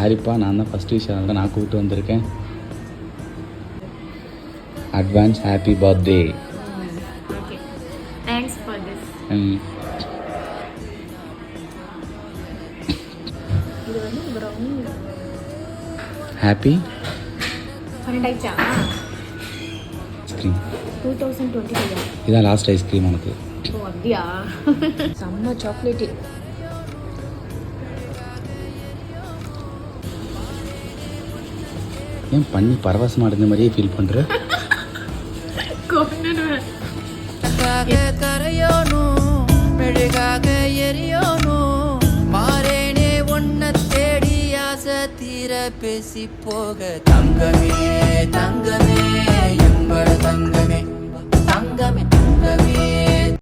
சாரிப்பா, நான் தான் ஃபஸ்ட் விஷயம் தான் நான் கூப்பிட்டு வந்திருக்கேன். Advance happy birthday. Okay, thanks for this. இது வந்து ப்ரௌன் ஹாப்பி 12 ஆயிடுச்சா? ஐஸ்கிரீம் 2025. இதான் லாஸ்ட் ஐஸ்கிரீம் உனக்கு. ஓ அப்படியா? செம்ம சாக்லேட்டு. ஏன் பண்ணி பரவசமாக இருந்த மாதிரியே ஃபீல் பண்ணுற? கரையோனும் மெழுகாக எரியோனும் மாறேனே ஒன்ன தேடி ஆசை தீர பேசி போக தங்கமே தங்கமே எம்பட தங்கமே தங்கமே